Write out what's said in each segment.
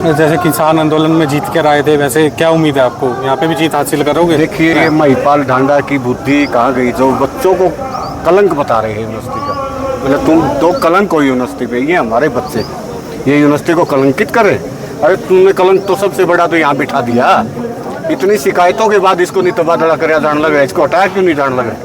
जैसे किसान आंदोलन में जीत कर आए थे, वैसे क्या उम्मीद है आपको, यहाँ पे भी जीत हासिल करोगे? देखिए, ये महिपाल ढांडा की बुद्धि कहाँ गई, जो बच्चों को कलंक बता रहे हैं यूनिवर्सिटी का। मतलब तुम दो कलंक हो यूनिवर्सिटी पे, ये हमारे बच्चे ये यूनिवर्सिटी को कलंकित करे। अरे तुमने कलंक तो सबसे बड़ा तो यहाँ बिठा दिया। इतनी शिकायतों के बाद इसको नहीं तबादला कराया जाने लगा, इसको हटाया क्यों नहीं जाने लगा?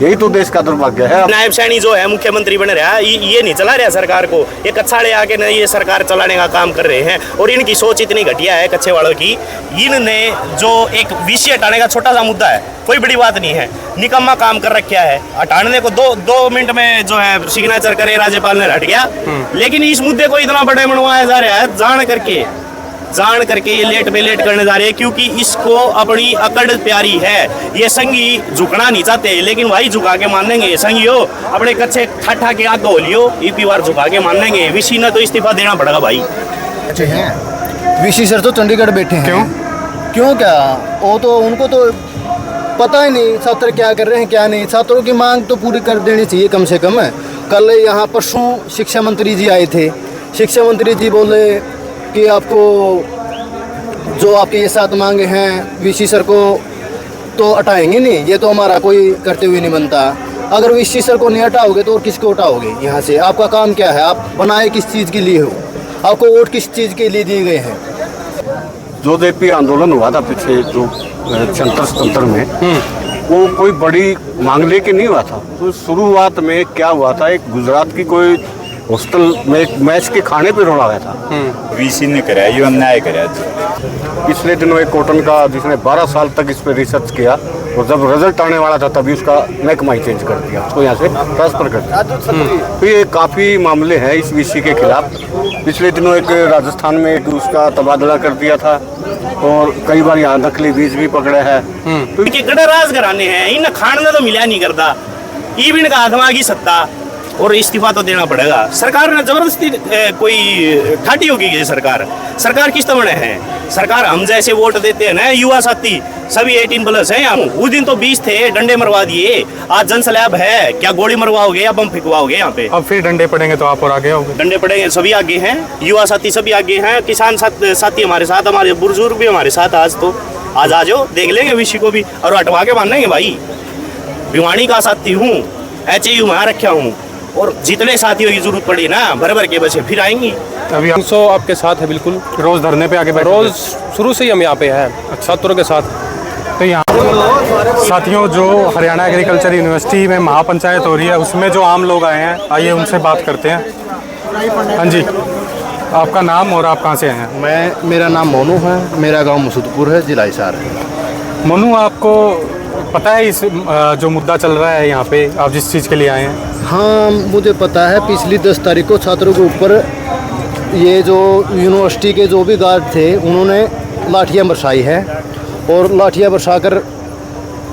यही तो देश का दुर्भाग्य है। नायब सैनी जो है मुख्यमंत्री बन रहा है, ये नहीं चला रहा सरकार को, ये कच्छाड़े आके न ये सरकार चलाने का काम कर रहे हैं। और इनकी सोच इतनी घटिया है कच्चे वालों की। इनने जो एक विषय हटाने का छोटा सा मुद्दा है, कोई बड़ी बात नहीं है, निकम्मा काम कर रखा है। हटाने को दो मिनट में जो है सिग्नेचर करे राज्यपाल ने, हट गया। लेकिन इस मुद्दे को इतना बड़े बनवाया जा रहा है जान करके ये लेट पे लेट करने जा रहे हैं, क्योंकि इसको अपनी अकड़ प्यारी है। ये संगी झुकना नहीं चाहते, लेकिन भाई झुका के मान लेंगे। संगियो अपने कच्चे ठाठा के आग हो लियो, एक बार झुका के मान लेंगे। वीसी ने तो इस्तीफा देना पड़ेगा भाई। अच्छे हैं वीसी सर तो चंडीगढ़ बैठे हैं। क्यों क्या वो तो उनको तो पता ही नहीं छात्र क्या कर रहे हैं क्या नहीं। छात्रों की मांग तो पूरी कर देनी चाहिए कम से कम। कल यहाँ परसों शिक्षा मंत्री जी आए थे। शिक्षा मंत्री जी बोले कि आपको जो आपके ये 7 मांगे हैं वीसी सर को तो हटाएंगे नहीं, ये तो हमारा कोई करते हुए नहीं बनता। अगर वीसी सर को नहीं हटाओगे तो और किसको हटाओगे यहाँ से? आपका काम क्या है? आप बनाए किस चीज़ के लिए हो? आपको वोट किस चीज़ के लिए दिए गए हैं? जो जेपी आंदोलन हुआ था पिछले जो तंत्र में, वो कोई बड़ी मांग लेके नहीं हुआ था। तो शुरुआत में क्या हुआ था, एक गुजरात की कोई हॉस्टल में एक मैच के खाने पे रोड़ा गया था। वीसी ने कराया, ये अन्याय कराया। पिछले दिनों एक कॉटन का जिसने 12 साल तक इस पर रिसर्च किया, और जब रिजल्ट आने वाला था तभी उसका महकमा ही चेंज कर दिया, उसको यहाँ से ट्रांसफर कर दिया। तो ये काफ़ी मामले हैं इस वीसी के खिलाफ। पिछले दिनों एक राजस्थान में एक उसका तबादला कर दिया था, और कई बार यहाँ नकली बीज भी पकड़े हैं। तो इनके राज घराने हैं, इन खाने तो मिला नहीं करता। ईविन का आत्मा की सत्ता, और इस्तीफा तो देना पड़ेगा। सरकार ने जबरदस्ती कोई ठाटी होगी ये सरकार किस तरह है? सरकार हम जैसे वोट देते हैं ना, युवा साथी सभी 18+ हैं। हम उस दिन तो 20 थे, डंडे मरवा दिए। आज जन स्लैब है, क्या गोली मरवाओगे या बम फेंकवाओगे यहाँ पे? अब फिर डंडे पड़ेंगे तो आप और आगे होगे। डंडे पड़ेंगे, सभी आगे हैं, युवा साथी सभी आगे हैं, किसान साथी हमारे साथ, हमारे बुजुर्ग भी हमारे साथ। आज आ जाओ, देख लेंगे विषय को भी और हटवा के मान लेंगे भाई। भिवानी का साथी हूँ, HAU में रखा हूँ, और जितने साथियों की जरूरत पड़ी ना भर के बचे फिर आएंगी। अभी हम आपके साथ है, बिल्कुल रोज धरने पे आके बैठे। रोज शुरू से ही हम यहाँ पे हैं छात्रों के साथ। तो यहाँ साथियों, जो हरियाणा एग्रीकल्चर यूनिवर्सिटी में महापंचायत हो रही है, उसमें जो आम लोग आए हैं, आइए उनसे बात करते हैं। हाँ जी, आपका नाम और आप कहाँ से आए हैं? मेरा नाम मोनू है, मेरा गांव मसूदपुर है, जिला हिसार है। मोनू, आपको पता है इस जो मुद्दा चल रहा है यहाँ पे, आप जिस चीज़ के लिए आए हैं? हाँ, मुझे पता है। पिछली 10 तारीख को छात्रों के ऊपर ये जो यूनिवर्सिटी के जो भी गार्ड थे, उन्होंने लाठियाँ बरसाई है, और लाठियाँ बरसाकर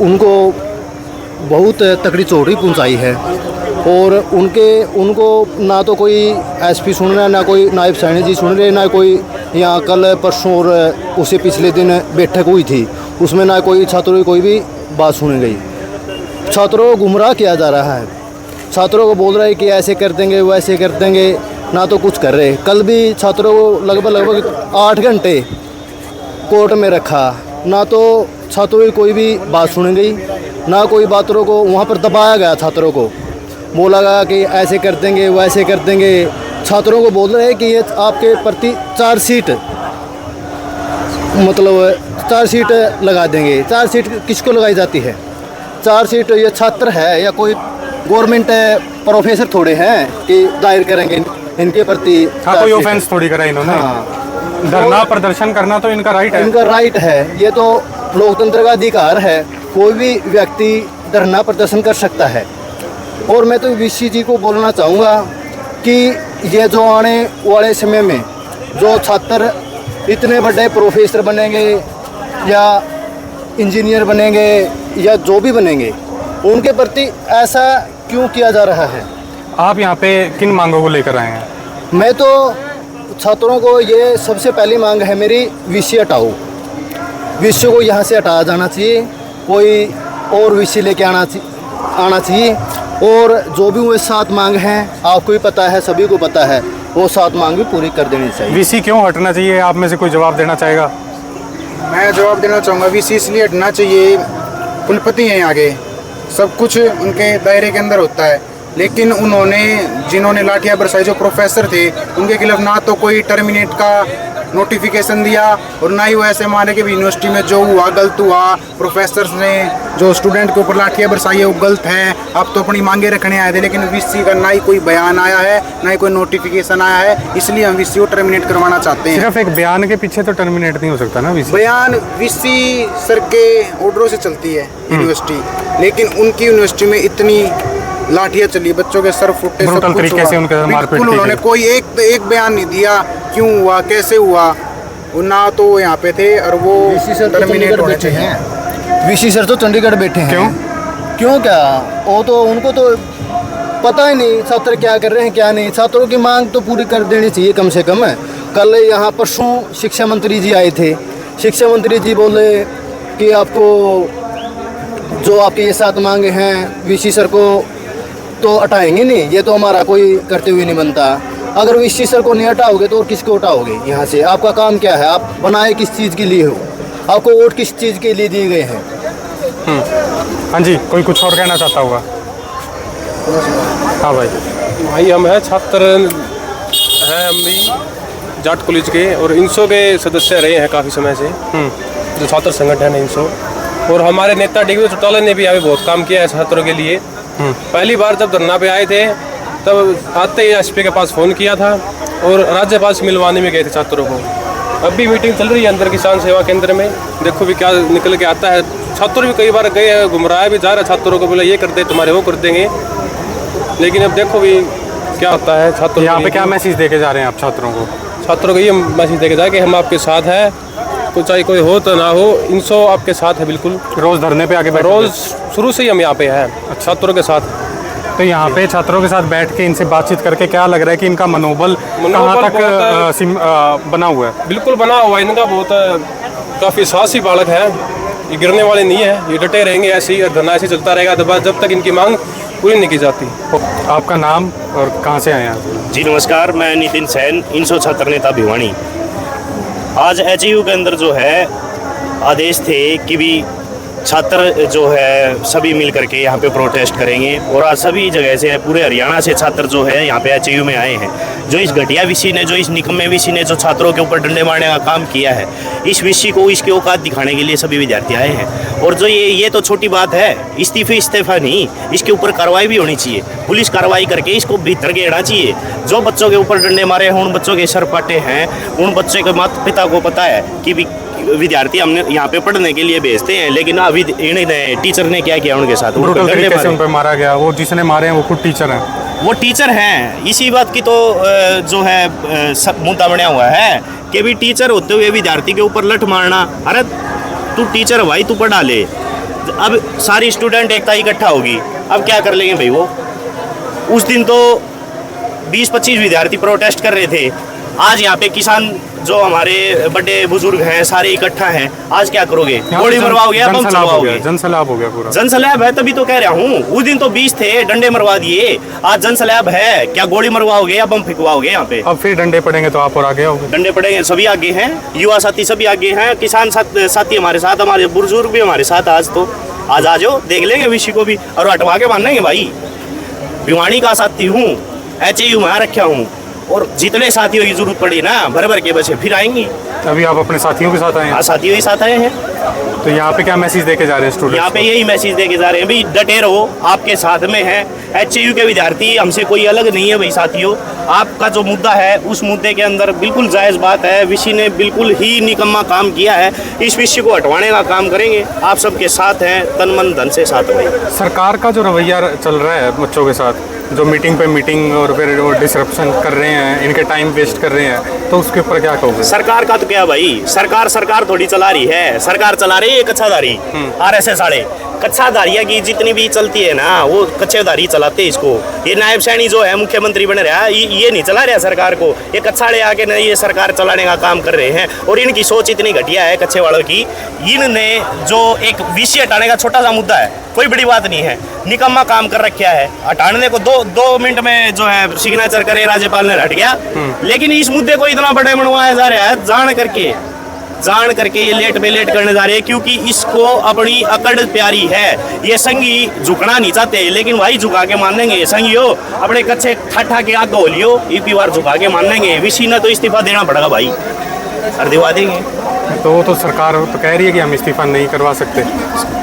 उनको बहुत तकड़ी चोट पहुँचाई है। और उनको ना तो कोई SP सुन रहा है, ना कोई नायब सैनी जी सुन रहे, ना कोई यहाँ कल परसों और उससे पिछले दिन बैठक हुई थी, उसमें ना कोई छात्रों की कोई भी बात सुनी गई। छात्रों को गुमराह किया जा रहा है, छात्रों को बोल रहे हैं कि ऐसे कर देंगे वैसे कर देंगे, ना तो कुछ कर रहे। कल भी छात्रों को लगभग 8 घंटे कोर्ट में रखा, ना तो छात्रों की कोई भी बात सुनी गई, ना कोई बातों को वहाँ पर दबाया गया। छात्रों को बोला गया कि ऐसे कर देंगे वैसे कर देंगे। छात्रों को बोल रहे हैं कि ये आपके प्रति 4 सीट लगा देंगे। 4 सीट किसको लगाई जाती है? 4 सीट ये छात्र है या कोई गवर्नमेंट प्रोफेसर थोड़े हैं कि दायर करेंगे इनके प्रति। हाँ, कोई ऑफेंस थोड़ी करा इन्होंने। हाँ, धरना प्रदर्शन करना तो इनका राइट है। इनका राइट है, ये तो लोकतंत्र का अधिकार है। कोई भी व्यक्ति धरना प्रदर्शन कर सकता है। और मैं तो वीसी जी को बोलना चाहूँगा कि ये जो आने वाले समय में जो छात्र इतने बड़े प्रोफेसर बनेंगे या इंजीनियर बनेंगे या जो भी बनेंगे, उनके प्रति ऐसा क्यों किया जा रहा है? आप यहाँ पे किन मांगों को लेकर आए हैं? मैं तो छात्रों को ये सबसे पहली मांग है मेरी, वीसी हटाओ। वीसी को यहाँ से हटाया जाना चाहिए, कोई और वीसी लेके आना चाहिए। और जो भी वो 7 मांग हैं, आपको भी पता है, सभी को पता है। वो 7 मांग भी पूरी कर देनी चाहिए। वीसी क्यों हटना चाहिए, आप में से कोई जवाब देना चाहेगा? मैं जवाब देना चाहूँगा, वीसी इसलिए हटना चाहिए, कुलपति हैं आगे, सब कुछ उनके दायरे के अंदर होता है, लेकिन उन्होंने जिन्होंने लाठियाँ बरसाई, जो प्रोफेसर थे, उनके खिलाफ ना तो कोई टर्मिनेट का नोटिफिकेशन दिया और ना ही वो ऐसे माने कि यूनिवर्सिटी में जो हुआ गलत हुआ, प्रोफेसर्स ने जो स्टूडेंट के ऊपर लाठियाँ बरसाई है वो गलत है, आप तो अपनी मांगे रखने आए थे। लेकिन वीसी का ना ही कोई बयान आया है, ना ही कोई नोटिफिकेशन आया है, इसलिए हम वीसी को टर्मिनेट करवाना चाहते हैं। सिर्फ एक बयान के पीछे तो टर्मिनेट नहीं हो सकता ना वीसी? बयान वीसी सर के ऑर्डरों से चलती है यूनिवर्सिटी, लेकिन उनकी यूनिवर्सिटी में इतनी लाठियाँ चली, बच्चों के सर फुटे, सब कुछ तरीके से उनके मारपीट बिल्कुल, की उन्होंने गई। कोई एक बयान नहीं दिया क्यों हुआ, कैसे हुआ, वो ना तो यहाँ पे थे और वो वीसी सर तो टर्मिनेट चंडीगढ़ होने बैठे चाहिए। हैं। वीसी सर तो चंडीगढ़ बैठे हैं। क्यों क्या? वो तो उनको तो पता ही नहीं छात्र क्या कर रहे हैं क्या नहीं। छात्रों की मांग तो पूरी कर देनी चाहिए कम से कम। कल यहाँ परसों शिक्षा मंत्री जी आए थे, शिक्षा मंत्री जी बोले कि आपको जो आपके ये 7 मांगे हैं वीसी सर को तो हटाएंगे नहीं, ये तो हमारा कोई करते हुए नहीं बनता। अगर वीसी सर को नहीं हटाओगे तो और किसको हटाओगे यहाँ से? आपका काम क्या है? आप बनाए किस चीज़ के लिए हो? आपको वोट किस चीज़ के लिए दिए गए हैं? हाँ जी, कोई कुछ और कहना चाहता होगा? हाँ भाई हम हैं छात्र हैं, हम भी जाट कॉलेज के और इंसो के सदस्य रहे हैं काफ़ी समय से, जो छात्र संगठन है इंसो। और हमारे नेता DV चौटाला ने भी यहाँ पे बहुत काम किया है छात्रों के लिए। पहली बार जब धरना पे आए थे तब आते ही SP के पास फ़ोन किया था और राज्यपाल से मिलवाने में गए थे छात्रों को। अब भी मीटिंग चल रही है अंदर किसान सेवा केंद्र में, देखो भी क्या निकल के आता है। छात्र भी कई बार गए हैं, गुमराह भी जा रहा है छात्रों को, बोला ये कर दे तुम्हारे वो कर देंगे, लेकिन अब देखो भी क्या होता है। छात्रों यहाँ पे क्या मैसेज देके जा रहे हैं आप छात्रों को? छात्रों को ये मैसेज देके जाए कि हम आपके साथ हैं, तो चाहे कोई हो तो ना हो, इंसो आपके साथ है बिल्कुल। रोज़ धरने पे आके बैठे? रोज़ शुरू से ही हम यहाँ पे हैं छात्रों के साथ। तो यहाँ पे छात्रों के साथ बैठ के इनसे बातचीत करके क्या लग रहा है कि इनका मनोबल कहाँ तक बना हुआ है? बिल्कुल बना हुआ है इनका, बहुत काफ़ी साहसी बालक है, ये गिरने वाले नहीं है, ये डटे रहेंगे ऐसे ही, और धरना ऐसे चलता रहेगा जब तक इनकी मांग पूरी नहीं की जाती। आपका नाम और कहाँ से आए हैं? जी नमस्कार, मैं नितिन सैन, इंसो छात्र नेता भिवानी। आज HAU के अंदर जो है आदेश थे कि भी छात्र जो है सभी मिल करके यहाँ पे प्रोटेस्ट करेंगे, और आज सभी जगह से पूरे हरियाणा से छात्र जो है यहाँ पे HAU में आए हैं। जो इस घटिया वीसी ने, जो इस निकम्मे वीसी ने जो छात्रों के ऊपर डंडे मारने का काम किया है, इस वीसी को इसकी औकात दिखाने के लिए सभी विद्यार्थी आए हैं। और जो ये तो छोटी बात है, इस्तीफा नहीं, इसके ऊपर कार्रवाई भी होनी चाहिए। पुलिस कार्रवाई करके इसको भीतर घेरना चाहिए। जो बच्चों के ऊपर डंडे मारे हैं, उन बच्चों के सर फाटे हैं, उन बच्चे के माता पिता को पता है कि विद्यार्थी हमने यहाँ पे पढ़ने के लिए भेजते हैं, लेकिन अभी टीचर ने क्या किया उनके साथ? ब्रूटल तरीके से उन पे मारा गया। वो जिसने मारे हैं वो खुद टीचर हैं। वो टीचर हैं। इसी बात की तो जो है सब मुद्दा बना हुआ है कि भी टीचर होते हुए विद्यार्थी के ऊपर लठ मारना। अरे तू टीचर भाई, तू पढ़ा ले। अब सारी स्टूडेंट एकता इकट्ठा होगी, अब क्या कर लेंगे भाई वो? उस दिन तो 20-25 विद्यार्थी प्रोटेस्ट कर रहे थे, आज यहाँ पे किसान जो हमारे बड़े बुजुर्ग हैं सारे इकट्ठा हैं, आज क्या करोगे? गोली मरवाओगे या बम चलवाओगे? जनसैलाब हो गया पूरा। जनसैलाब है, तभी तो कह रहा हूँ। उस दिन तो 20 थे, डंडे मरवा दिए, आज जनसैलाब है, क्या गोली मरवाओगे या बम फेंकवाओगे यहाँ पे? अब फिर डंडे पड़ेंगे तो आप और आगे होगे। डंडे पड़ेंगे, सभी आगे हैं, युवा साथी सभी आगे हैं, किसान साथी हमारे साथ, हमारे बुजुर्ग भी हमारे साथ। आज तो आज आ जाओ, देख लेंगे विषय को भी और हटवा के मानेंगे भाई। भिवानी का साथी हूँ, HAU में रखा हूँ, और जितने साथियों की जरूरत पड़ी ना भर के बचे फिर आएंगी। अभी आप अपने साथियों के साथ आए हैं? हाँ, साथियों के साथ आए हैं। तो यहाँ पे क्या मैसेज देके जा रहे हैं स्टूडेंट्स? यहाँ पे यही मैसेज देके जा रहे हैं, भाई डटे रहो, आपके साथ में है। HAU के विद्यार्थी हमसे कोई अलग नहीं है भाई साथियों। आपका जो मुद्दा है उस मुद्दे के अंदर बिल्कुल जायज़ बात है, विषय ने बिल्कुल ही निकम्मा काम किया है, इस विषय को हटवाने का काम करेंगे। आप सबके साथ हैं, तन मन धन से साथ भाई। सरकार का जो रवैया चल रहा है बच्चों के साथ, जो मीटिंग पे मीटिंग और फिर वो डिसरप्शन कर रहे हैं, इनके टाइम वेस्ट कर रहे हैं, तो उसके ऊपर क्या कहोगे? सरकार का तो क्या भाई, सरकार थोड़ी चला रही है। सरकार चला रही है कच्छाधारी RSS वाले, कच्छाधारिया की जितनी भी चलती है ना, वो कच्छेदारी चलाते हैं इसको। ये नायब सैनी जो है मुख्यमंत्री बन रहा है, ये नहीं चला रहा सरकार को, ये कच्छाड़े आके ना ये सरकार चलाने का काम कर रहे हैं। और इनकी सोच इतनी घटिया है कच्छे वालों की। इनने जो एक विषय हटाने का छोटा सा मुद्दा है, कोई बड़ी बात नहीं है, निकम्मा काम कर रखा है। हटाने को दो मिनट में जो है सिग्नेचर करे राज्यपाल ने, हट गया। लेकिन इस मुद्दे को इतना बड़े बनवाया जा रहा है जान करके ये लेट पे लेट करने जा रहे हैं, क्योंकि इसको अपनी अकड़ प्यारी है। ये संगी झुकना नहीं चाहते, लेकिन भाई झुका के मानेंगे। संगी हो अपने कच्चे ठाठा के आग हो लियो, ईपी बार झुका के मानेंगे। विशी ने तो इस्तीफा देना पड़ेगा भाई, और दिवा देंगे। तो वो तो सरकार तो कह रही है कि हम इस्तीफा नहीं करवा सकते।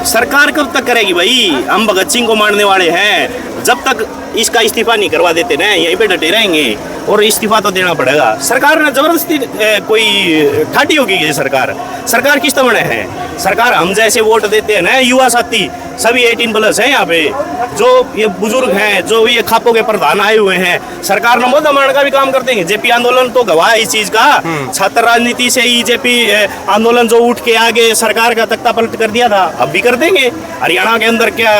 सरकार कब तक करेगी भाई? हम भगत सिंह को मारने वाले हैं। जब तक इसका इस्तीफा नहीं करवा देते ना, यहीं पे डटे रहेंगे। और इस्तीफा तो देना पड़ेगा। सरकार ने जबरदस्ती कोई ठाटी होगी ये सरकार किस तरह है? सरकार हम जैसे वोट देते हैं ना, युवा साथी सभी 18+ हैं यहाँ पे, जो ये बुजुर्ग हैं, जो ये खापों के प्रधान आए हुए हैं, सरकार ने मोदा मारने का भी काम करते हैं। जेपी आंदोलन तो गवाह है इस चीज का। छात्र राजनीति से ही जेपी आंदोलन जो उठ के आगे सरकार का तख्ता पलट कर दिया था, अब भी कर देंगे। हरियाणा के अंदर क्या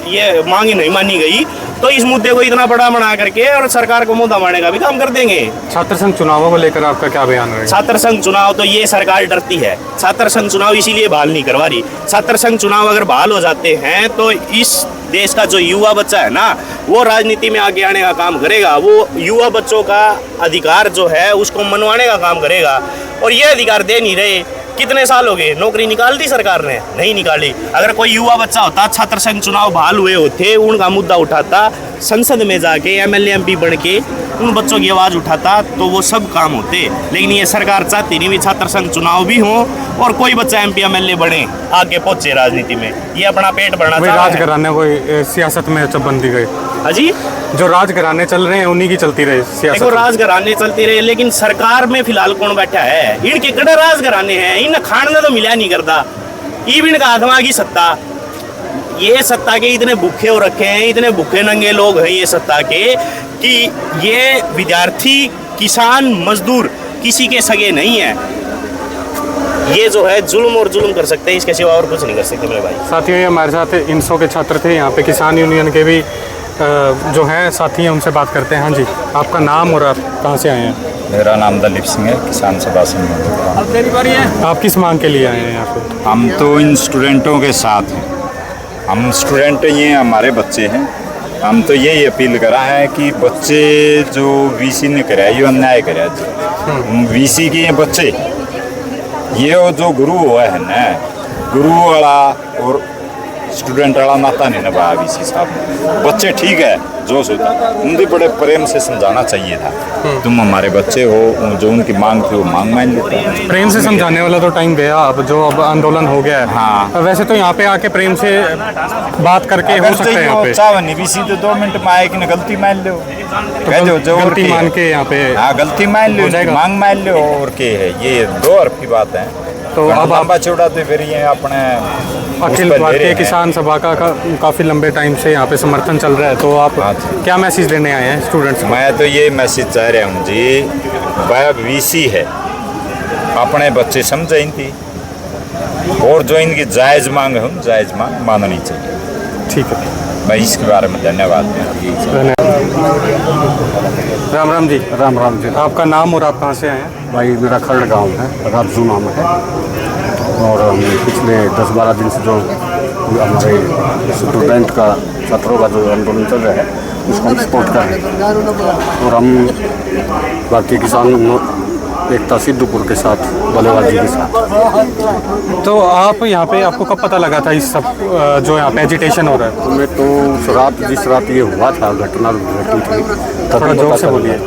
ये मांग ही नहीं मानी गई, तो इस मुद्दे को इतना बड़ा बना करके और सरकार को मुद्दा मारने का भी काम कर देंगे। छात्र संघ चुनावों को लेकर आपका क्या बयान है? छात्र संघ चुनाव तो ये सरकार डरती है। छात्र संघ चुनाव इसीलिए बहाल नहीं करवा रही। छात्र संघ चुनाव अगर बहाल हो जाते हैं तो इस देश का जो युवा बच्चा है ना, वो राजनीति में आगे आने का काम करेगा। वो युवा बच्चों का अधिकार जो है उसको मनवाने का काम करेगा, और ये अधिकार दे नहीं रहे। कितने साल हो गए, नौकरी निकाल दी सरकार ने? नहीं निकाली। अगर कोई युवा बच्चा होता, छात्र संघ चुनाव बहाल हुए होते, उनका मुद्दा उठाता, संसद में जाके MLA MP बन के उन बच्चों की आवाज़ उठाता, तो वो सब काम होते। लेकिन ये सरकार चाहती नहीं भी छात्र संघ चुनाव भी हो और कोई बच्चा MP MLA बने, आगे पहुंचे राजनीति में। ये अपना पेट भरना चाहता है। राज घराने कोई सियासत में जब बंदी गई, हाजी जो राज घराने चल रहे हैं उन्हीं की चलती रहे सियासत। देखो राज घराने चलती रहे, लेकिन सरकार में फिलहाल कौन बैठा है? इनके कड़े राज घराने हैं, इन खाने तो मिला नहीं करता। इवन का आत्मा की सत्ता, ये सत्ता के इतने भूखे हो रखे हैं, इतने भूखे नंगे लोग हैं ये सत्ता के, कि ये विद्यार्थी, किसान, मजदूर किसी के सगे नहीं है। ये जो है जुल्म और जुल्म कर सकते हैं, इसके सिवा और कुछ नहीं कर सकते मेरे भाई। साथियों, ये हमारे साथ INSO के छात्र थे, यहाँ पे किसान यूनियन के भी जो हैं साथी हैं, उनसे बात करते हैं। हाँ जी, आपका नाम और आप कहाँ से आए हैं? मेरा नाम दलीप सिंह है, किसान सभा संघ। आप किस मांग के लिए आए हैं यहाँ पे? हम तो इन स्टूडेंटों के साथ हैं। हम स्टूडेंट, ये हमारे बच्चे हैं। हम तो यही अपील करा है कि बच्चे जो VC ने कराया, ये अन्याय कराया। VC के ये बच्चे, ये जो गुरु हुआ है ना, गुरु वाला और स्टूडेंट वाला नाता नहीं निभाया VC साहब। बच्चे ठीक है जो सोचा, उनके बड़े प्रेम से समझाना चाहिए था। तुम हमारे बच्चे हो, जो उनकी मांग थी वो मांग मान लेते हैं। प्रेम से समझाने वाला तो टाइम गया, अब आंदोलन हो गया है। हाँ, वैसे तो यहाँ पे आके प्रेम से बात करके हो सकते हैं यहाँ पे। चाहे नहीं VC तो 2 मिनट में आए कि गलती मान लो, तो गलती मान के यहाँ पे, हाँ गलती मान लो, मांग मान लो, और क्या है? ये 2 अर्थ की बात है। तो अब लंबा चौड़ा तो फिर ये अपने अखिल भारतीय किसान सभा का काफ़ी लंबे टाइम से यहाँ पे समर्थन चल रहा है, तो आप क्या मैसेज देने आए हैं स्टूडेंट्स को? मैं तो ये मैसेज चाह रहा हूँ जी, वह VC है, अपने बच्चे समझे इनकी, और जो इनकी जायज़ मांग है, जायज़ मांग माननी चाहिए। ठीक है, मैं इसके बारे में धन्यवाद। राम राम जी। राम राम जी। आपका नाम और आप कहाँ से आए हैं? भाई मेरा खरड़ गांव है, राजू नाम है, और हम पिछले 10-12 दिन से जो हमारे स्टूडेंट का, छात्रों का जो आंदोलन चल रहा है उसको हम सपोर्ट कर रहे हैं। और हम भारतीय किसान एकता सिद्धूपुर के साथ, बलेवाल जी के साथ। तो आप यहाँ पे, आपको कब पता लगा था इस सब जो यहाँ पे एजिटेशन हो रहा है? तो मैं तो जिस रात ये हुआ था, घटना घटी थी, थोड़ा जोर से बोलिए।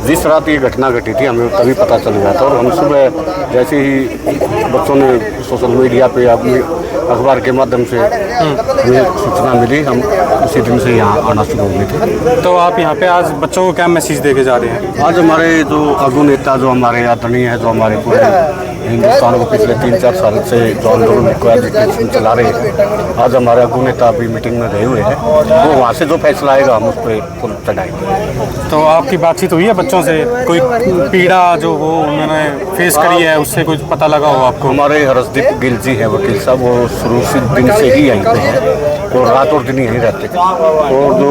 जिस रात ये घटना घटी थी हमें तभी पता चल गया था, और हम सुबह जैसे ही बच्चों ने सोशल मीडिया पे, अपने अखबार के माध्यम से हमें सूचना मिली, हम उसी दिन से यहाँ आना शुरू हो गए थे। तो आप यहाँ पे आज बच्चों को क्या मैसेज देके जा रहे हैं? आज हमारे जो आगू नेता, जो हमारे आदरणीय है, जो हमारे पूरे हिंदुस्तान को पिछले 3-4 साल से जो आंदोलन को एजुकेशन चला रहे हैं, आज हमारे आगू नेता अभी मीटिंग में गए हुए हैं, वो वहाँ से जो फैसला आएगा हम उस पर फुल चढ़ाएंगे। तो आपकी बातचीत हुई है बच्चों बच्चों से कोई पीड़ा जो वो उन्होंने फेस करी है, उससे कुछ पता लगा हो आपको? हमारे हरसदीप गिल जी हैं वकील साहब, वो शुरू से दिन से ही यहीं पे हैं और रात और दिन यहीं रहते थे। और जो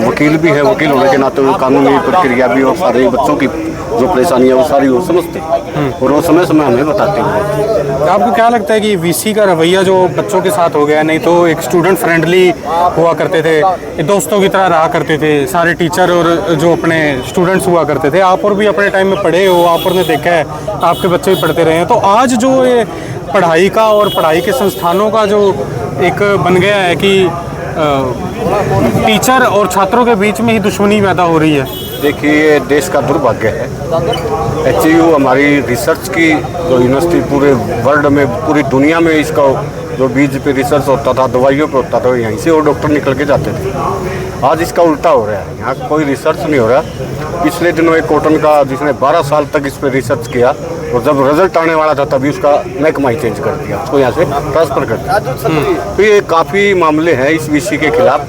वकील भी है, वकील होने के नाते वो कानूनी प्रक्रिया भी और सारे बच्चों की जो परेशानियाँ वो सारी वो समझते और वो समय समय हमें बताते हैं। आपको क्या लगता है कि वीसी का रवैया जो बच्चों के साथ हो गया, नहीं तो एक स्टूडेंट फ्रेंडली हुआ करते थे, दोस्तों की तरह रहा करते थे सारे टीचर और जो अपने स्टूडेंट्स हुआ करते थे, आप और भी अपने टाइम में पढ़े हो, आप और ने देखा है, आपके बच्चे भी पढ़ते रहे हैं, तो आज जो ये पढ़ाई का और पढ़ाई के संस्थानों का जो एक बन गया है कि टीचर और छात्रों के बीच में ही दुश्मनी पैदा हो रही है। देखिए, देश का दुर्भाग्य है। HU हमारी रिसर्च की जो यूनिवर्सिटी पूरे वर्ल्ड में, पूरी दुनिया में इसका जो बीज पे रिसर्च होता था, दवाइयों पे होता था, यहीं से वो डॉक्टर निकल के जाते थे। आज इसका उल्टा हो रहा है, यहाँ कोई रिसर्च नहीं हो रहा। पिछले दिनों एक कॉटन का जिसने 12 साल तक इस पर रिसर्च किया और जब रिजल्ट आने वाला था तभी उसका महकमा ही चेंज कर दिया, उसको यहाँ से ट्रांसफ़र कर दिया। तो ये काफ़ी मामले हैं इस VC के खिलाफ।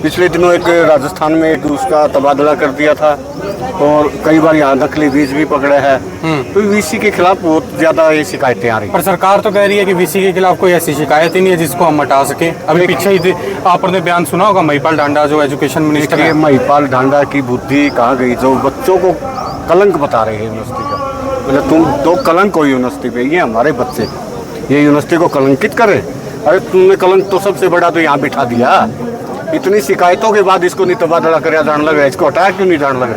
पिछले दिनों एक राजस्थान में एक उसका तबादला कर दिया था और कई बार यहाँ नकली बीज भी पकड़े हैं। तो VC के खिलाफ बहुत ज़्यादा ये शिकायतें आ रही हैं। पर सरकार तो कह रही है कि VC के खिलाफ कोई ऐसी शिकायत ही नहीं है जिसको हम हटा सकें। अभी पीछे ही आपने बयान सुना होगा, महिपाल ढांडा जो एजुकेशन मिनिस्टर है। महिपाल ढांडा की बुद्धि कहाँ गई, जो बच्चों को कलंक बता रहे हैं यूनिवर्सिटी का। मतलब तुम दो कलंक हो यूनिवर्सिटी पे, ये हमारे बच्चे ये यूनिवर्सिटी को कलंकित करे। अरे तुमने कलंक तो सबसे बड़ा तो यहाँ बिठा दिया। इतनी शिकायतों के बाद इसको नहीं तबादला कर जान लगा, इसको हटाया क्यों नहीं जान लगा?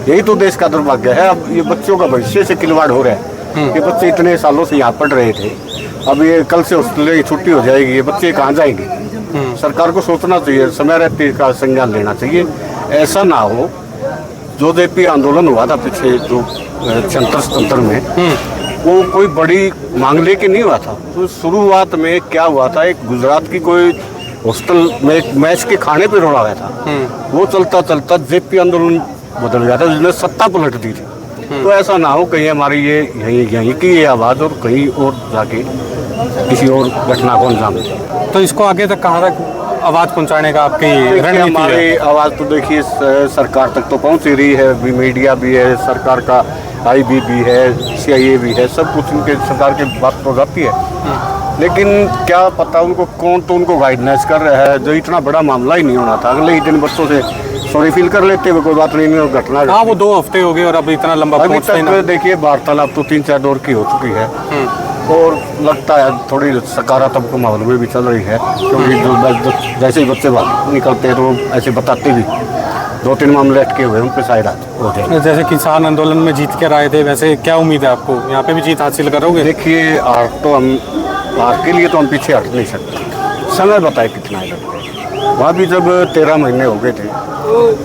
यही तो देश का दुर्भाग्य है। अब ये बच्चों का भविष्य से खिलवाड़ हो रहा है। ये बच्चे इतने सालों से यहाँ पढ़ रहे थे, अब ये कल से हॉस्टल की छुट्टी हो जाएगी, ये बच्चे कहाँ जाएंगे? सरकार को सोचना चाहिए, समय रहते का संज्ञान लेना चाहिए। ऐसा ना हो जो JP आंदोलन हुआ था पिछले जो 76-77 में, वो कोई बड़ी मांग लेके नहीं हुआ था। तो शुरुआत में क्या हुआ था, एक गुजरात की कोई हॉस्टल में एक मैच के खाने पे रोड़ा गया था। वो चलता चलता JP आंदोलन बदल गया था, जिसने सत्ता पलट दी थी। तो ऐसा ना हो कहीं हमारी ये यहीं की ये आवाज़ और कहीं और जाके किसी और घटना को अंजाम दे। तो इसको आगे तक कहाँ तक आवाज़ पहुँचाने का आपकी रणनीति है? हमारी आवाज़ तो देखिए सरकार तक तो पहुँच ही रही है, भी मीडिया भी है, सरकार का IB भी है, CIA भी है, सब कुछ उनके सरकार की बात तो जाती है। लेकिन क्या पता उनको कौन तो उनको गाइडनेस कर रहा है, जो इतना बड़ा मामला ही नहीं होना था। अगले ही दिन बच्चों से सॉरी फील कर लेते हुए कोई बात नहीं घटना। हाँ, वो 2 हफ्ते हो गए और अब इतना लंबा अभी तक देखिए वार्तालाप तो 3-4 दौर की हो चुकी है और लगता है थोड़ी सकारात्मक माहौल में भी चल रही है, क्योंकि जो जैसे ही बच्चे बाहर निकलते हैं तो ऐसे बताते भी 2-3 मामले अटके हुए उन पर शायद हो जाए। जैसे किसान आंदोलन में जीत कर आए थे, वैसे क्या उम्मीद है आपको, यहाँ पे भी जीत हासिल करोगे? देखिए, हार के लिए तो हम पीछे हट नहीं सकते। समय बताए कितना है। वहाँ भी जब 13 महीने हो गए थे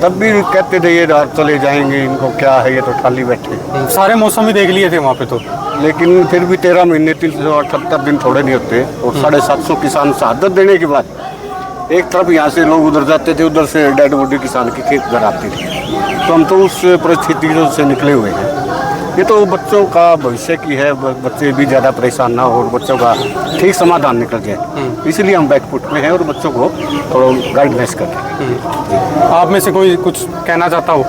तब भी कहते थे ये चले जाएंगे, इनको क्या है, ये तो खाली बैठे। सारे मौसम ही देख लिए थे वहाँ पे तो, लेकिन फिर भी 13 महीने 378 दिन थोड़े नहीं होते। और 750 किसान शहादत देने के बाद एक तरफ यहाँ से लोग उधर जाते थे, उधर से डेड बॉडी किसान की खेत घर आती थी। तो हम तो उस परिस्थिति से निकले हुए हैं। ये तो बच्चों का भविष्य की है, बच्चे भी ज़्यादा परेशान ना हो और बच्चों का ठीक समाधान निकल जाए, इसलिए हम बैकफुट में हैं और बच्चों को थोड़ा गाइडनेस करते हैं। आप में से कोई कुछ कहना चाहता हो?